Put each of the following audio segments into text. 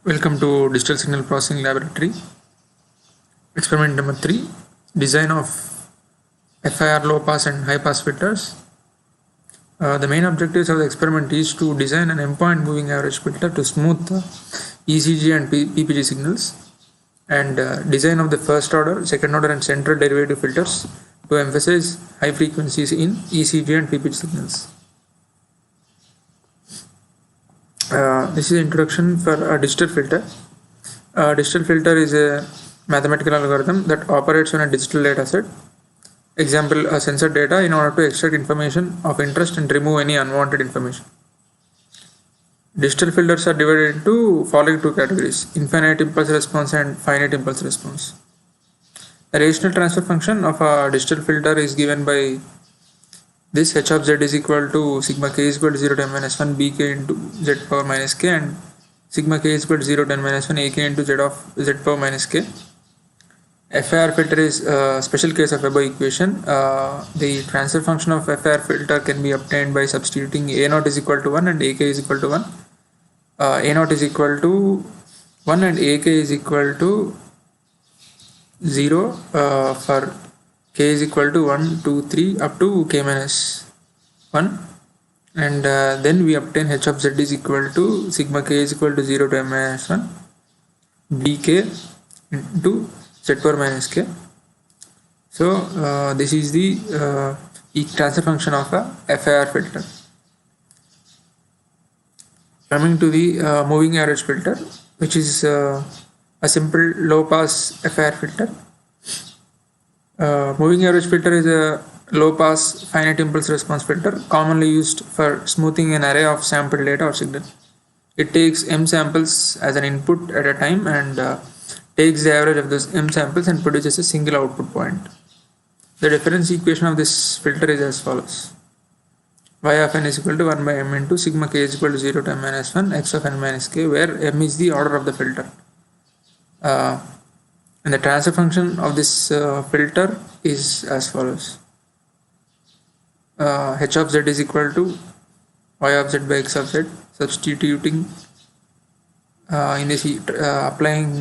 Welcome to Digital Signal Processing Laboratory. Experiment number 3, design of FIR low pass and high pass filters. The main objectives of the experiment is to design an endpoint moving average filter to smooth the ECG and PPG signals, and design of the first order, second order and central derivative filters to emphasize high frequencies in ECG and PPG signals. This is introduction for a digital filter. A digital filter is a mathematical algorithm that operates on a digital data set. Example, a sensor data in order to extract information of interest and remove any unwanted information. Digital filters are divided into following two categories: infinite impulse response and finite impulse response. The rational transfer function of a digital filter is given by this: h of z is equal to sigma k is equal to 0 to n minus 1 bk into z power minus k, and sigma k is equal to 0 to n minus 1 ak into z of z power minus k. FIR filter is a special case of above equation. The transfer function of FIR filter can be obtained by substituting a0 is equal to 1 and ak is equal to 1. A0 is equal to 1 and ak is equal to 0 for k is equal to 1, 2, 3 up to k minus 1, and then we obtain h of z is equal to sigma k is equal to 0 to m minus 1 bk into z power minus k. So this is the transfer function of a FIR filter. Coming to the moving average filter, which is a simple low pass FIR filter. Moving average filter is a low pass finite impulse response filter commonly used for smoothing an array of sample data or signal. It takes m samples as an input at a time and takes the average of those m samples and produces a single output point. The difference equation of this filter is as follows: y of n is equal to 1 by m into sigma k is equal to 0 to m minus 1 x of n minus k, where m is the order of the filter. And the transfer function of this filter is as follows: h of z is equal to y of z by x of z. Substituting in this applying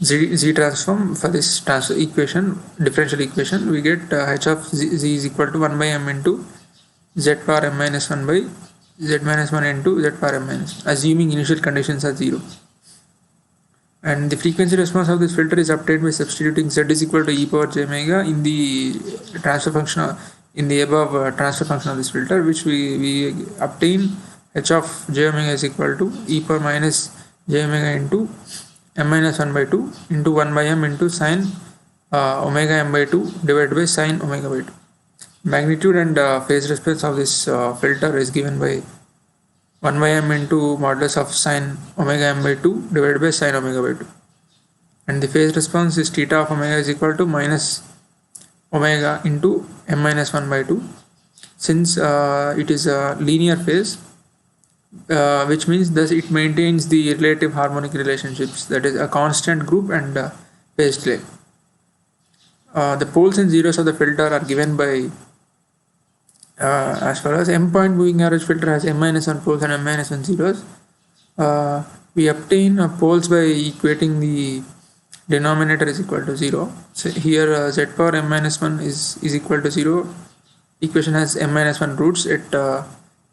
z transform for this transfer equation, differential equation, we get h of z is equal to 1 by m into z power m minus 1 by z minus 1 into z power m minus 1, assuming initial conditions are 0. And the frequency response of this filter is obtained by substituting z is equal to e power j omega in the transfer function, in the above transfer function of this filter, which we obtain h of j omega is equal to e power minus j omega into m minus 1 by 2 into 1 by m into sine omega m by 2 divided by sine omega by 2. Magnitude and phase response of this filter is given by 1 by m into modulus of sine omega m by 2 divided by sine omega by 2. And the phase response is theta of omega is equal to minus omega into m minus 1 by 2. Since it is a linear phase, which means thus it maintains the relative harmonic relationships, that is a constant group and phase delay. The poles and zeros of the filter are given by as far as m point moving average filter has m minus 1 poles and m minus 1 zeros. We obtain poles by equating the denominator is equal to 0. So here z power m minus 1 is equal to 0. Equation has m minus 1 roots at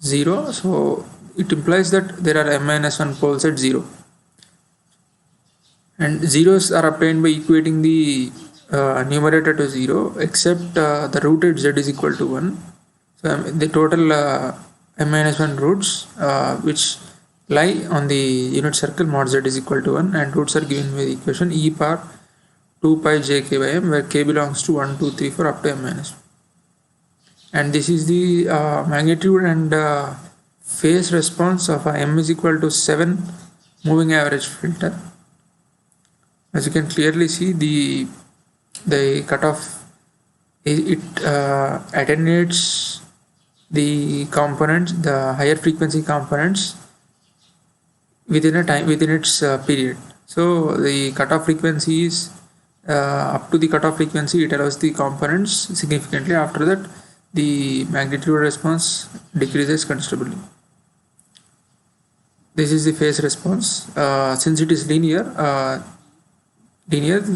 0, so it implies that there are m minus 1 poles at 0. And zeros are obtained by equating the numerator to 0 except the root at z is equal to 1. So the total m minus 1 roots which lie on the unit circle mod z is equal to 1, and roots are given by the equation e power 2 pi j k by m, where k belongs to 1, 2, 3, 4 up to m minus 1. And this is the magnitude and phase response of m is equal to 7 moving average filter. As you can clearly see, the cutoff, it attenuates the components, the higher frequency components within its period. So the cutoff frequency is up to the cutoff frequency, it allows the components significantly. After that, the magnitude response decreases considerably. This is the phase response. Since it is linear,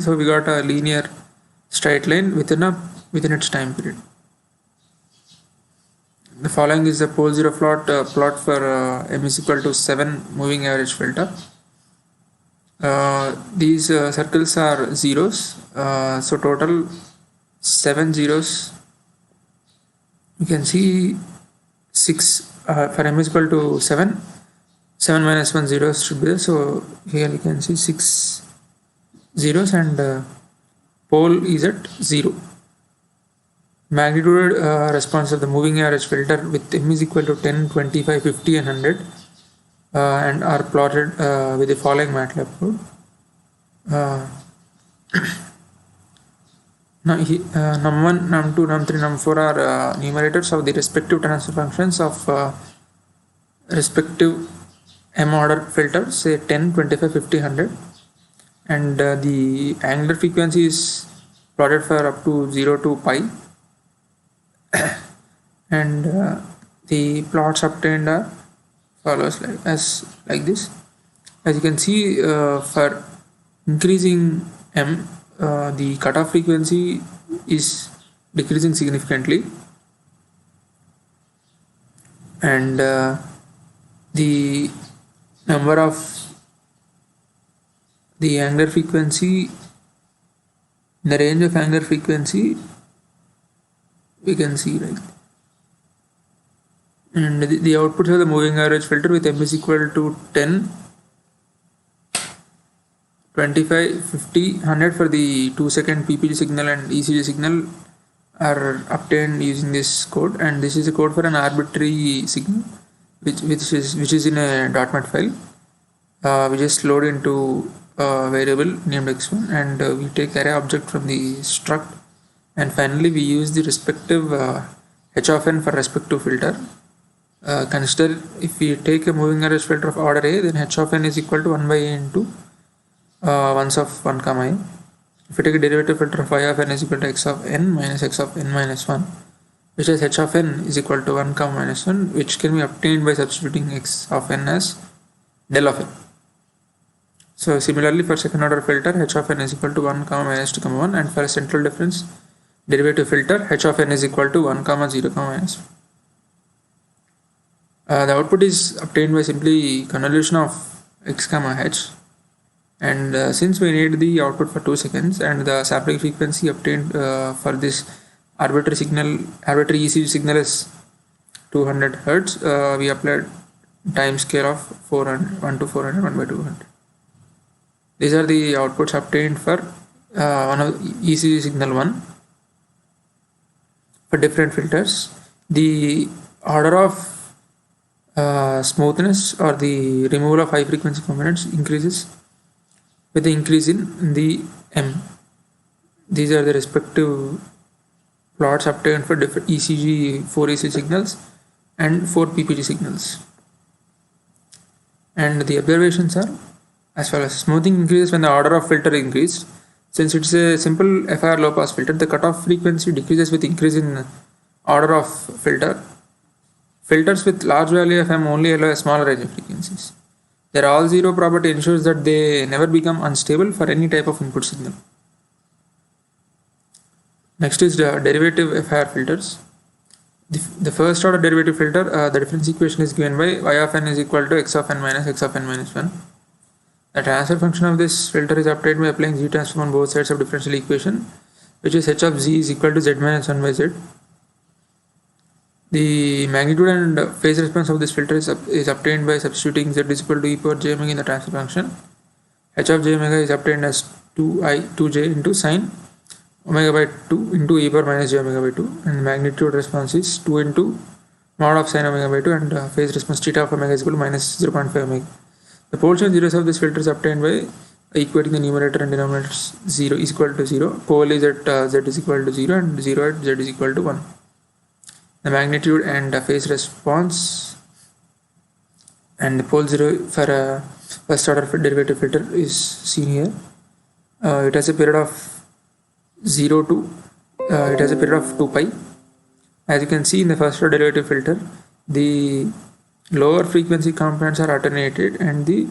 so we got a linear straight line within its time period. The following is the pole zero plot for m is equal to 7 moving average filter. These circles are zeros, so total 7 zeros. You can see 6 for m is equal to 7 minus 1 zeros should be there. So here you can see 6 zeros and pole is at 0. Magnitude response of the moving average filter with m is equal to 10, 25, 50 and 100 and are plotted with the following MATLAB code. Now num1, num2, num3, num4 are numerators of the respective transfer functions of respective m order filters, say 10, 25, 50, 100, and the angular frequency is plotted for up to 0 to pi. And the plots obtained are follows like this. As you can see, for increasing m, the cutoff frequency is decreasing significantly, and the number of the angular frequency, the range of angular frequency we can see, right? And the outputs of the moving average filter with m is equal to 10, 25, 50, 100 for the 2-second PPG signal and ECG signal are obtained using this code, and this is a code for an arbitrary signal which is in a .NET file. We just load into a variable named x1 and we take array object from the struct, and finally we use the respective h of n for respective filter. Consider if we take a moving average filter of order a, then h of n is equal to 1 by a into ones of 1 comma I. If we take a derivative filter of y of n is equal to x of n minus x of n minus 1, which is h of n is equal to 1 comma minus 1, which can be obtained by substituting x of n as del of n. So similarly for second order filter, h of n is equal to 1 comma minus 2 comma 1, and for a central difference derivative filter, h of n is equal to 1 comma 0 comma minus 1. The output is obtained by simply convolution of x comma h, and since we need the output for 2 seconds and the sampling frequency obtained for this arbitrary ECG signal is 200 Hertz, we applied time scale of 1 to 400, 1 by 200. These are the outputs obtained for one of ECG signal 1 for different filters. The order of smoothness or the removal of high frequency components increases with the increase in the m. These are the respective plots obtained for different ECG, 4 ECG signals and 4 PPG signals. And the observations are as follows. Smoothing increases when the order of filter increased. Since it's a simple FIR low pass filter, the cutoff frequency decreases with increase in order of filter. Filters with large value of m only allow a smaller range of frequencies. Their all zero property ensures that they never become unstable for any type of input signal. Next is the derivative FIR filters. The first order derivative filter, the difference equation is given by y of n is equal to x of n minus x of n minus 1. The transfer function of this filter is obtained by applying z transform on both sides of differential equation, which is h of z is equal to z minus 1 by z. The magnitude and phase response of this filter is obtained by substituting z is equal to e power j omega in the transfer function. H of j omega is obtained as 2j into sine omega by 2 into e power minus j omega by 2, and the magnitude response is 2 into mod of sine omega by 2, and phase response theta of omega is equal to minus 0.5 omega. The poles and zeros of this filter is obtained by equating the numerator and denominator 0 is equal to 0. Pole is at z is equal to 0 and 0 at z is equal to 1. The magnitude and phase response and the pole 0 for a first order derivative filter is seen here. It has a period of 0 to it has a period of 2 pi. As you can see in the first order derivative filter, the lower frequency components are attenuated and the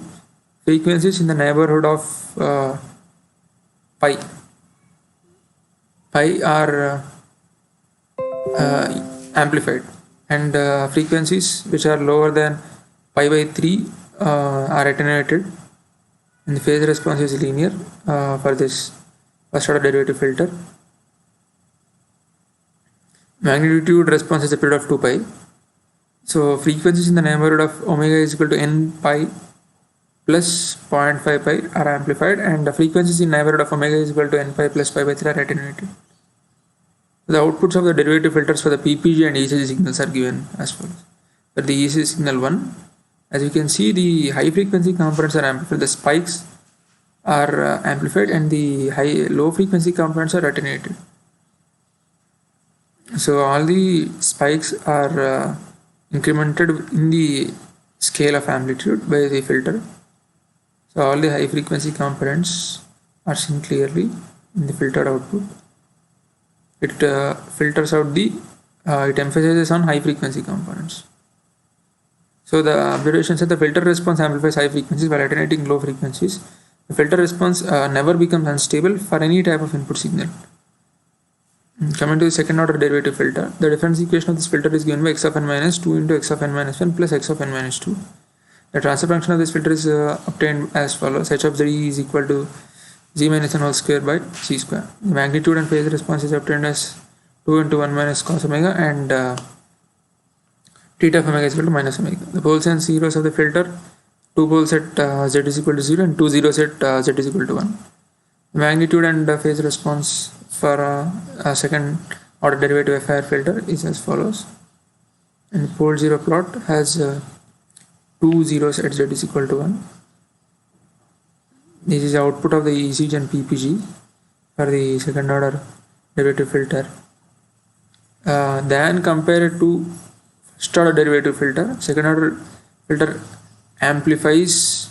frequencies in the neighborhood of pi are amplified, and frequencies which are lower than pi by 3 are attenuated, and the phase response is linear for this first order derivative filter. Magnitude response is a period of 2 pi. So frequencies in the neighborhood of omega is equal to n pi plus 0.5 pi are amplified, and the frequencies in neighborhood of omega is equal to n pi plus pi by 3 are attenuated. The outputs of the derivative filters for the PPG and ECG signals are given as follows. For the ECG signal 1, as you can see, the high frequency components are amplified, the spikes are amplified, and the low frequency components are attenuated. So all the spikes are incremented in the scale of amplitude by the filter. So all the high frequency components are seen clearly in the filtered output. It filters out it emphasizes on high frequency components. So the observations that the filter response amplifies high frequencies while attenuating low frequencies. The filter response never becomes unstable for any type of input signal. Coming to the second order derivative filter, the difference equation of this filter is given by x of n minus 2 into x of n minus 1 plus x of n minus 2. The transfer function of this filter is obtained as follows. H of z is equal to z minus n whole square by c square. The magnitude and phase response is obtained as 2 into 1 minus cos omega, and theta of omega is equal to minus omega. The poles and zeros of the filter, 2 poles at z is equal to 0 and 2 zeros at z is equal to 1. The magnitude and phase response for a second order derivative FIR filter is as follows. And the pole 0 plot has 2 zeros at z is equal to 1. This is the output of the ECG and PPG for the second order derivative filter. Then compare it to first order derivative filter. Second order filter amplifies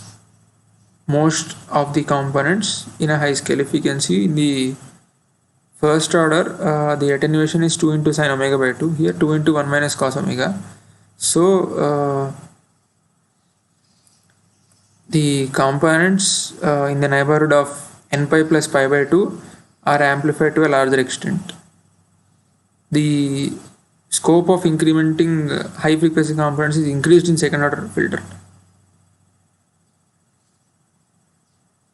most of the components in a high scale. If you can see in the first order, the attenuation is 2 into sin omega by 2. Here 2 into 1 minus cos omega. So the components in the neighborhood of n pi plus pi by 2 are amplified to a larger extent. The scope of incrementing high frequency components is increased in second order filter.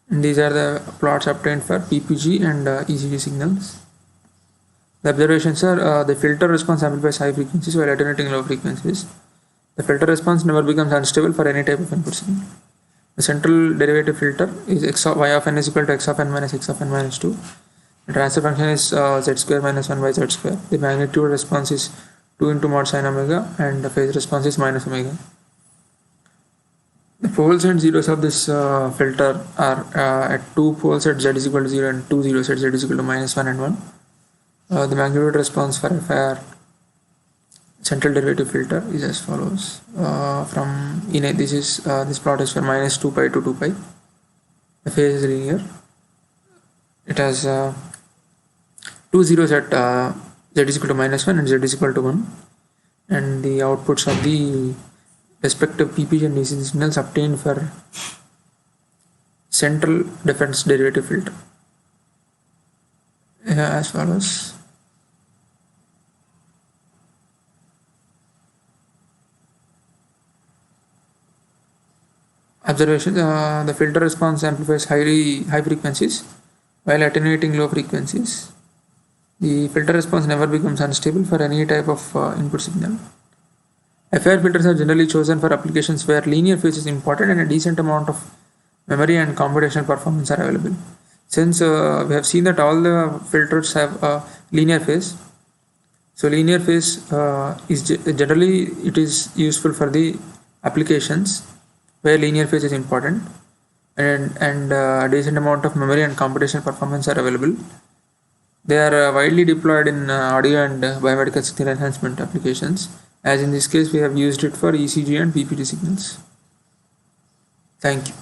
And these are the plots obtained for PPG and ECG signals. The observations are the filter response amplifies high frequencies while attenuating low frequencies. The filter response never becomes unstable for any type of input signal. The central derivative filter is y of n is equal to x of n minus x of n minus 2. The transfer function is z square minus 1 by z square. The magnitude response is 2 into mod sin omega, and the phase response is minus omega. The poles and zeros of this filter are at 2 poles at z is equal to 0 and 2 zeros at z is equal to minus 1 and 1. The magnitude response for FIR central derivative filter is as follows. This plot is for minus 2 pi to 2 pi. The phase is linear. It has 2 zeros at z is equal to minus 1 and z is equal to 1, and the outputs of the respective PPG and ECG signals obtained for central difference derivative filter as follows. Observation: the filter response amplifies high frequencies while attenuating low frequencies. The filter response never becomes unstable for any type of input signal. FIR filters are generally chosen for applications where linear phase is important and a decent amount of memory and computational performance are available. Since we have seen that all the filters have a linear phase, so linear phase is generally it is useful for the applications where linear phase is important and a decent amount of memory and computational performance are available. They are widely deployed in audio and biomedical signal enhancement applications. As in this case, we have used it for ECG and PPG signals. Thank you.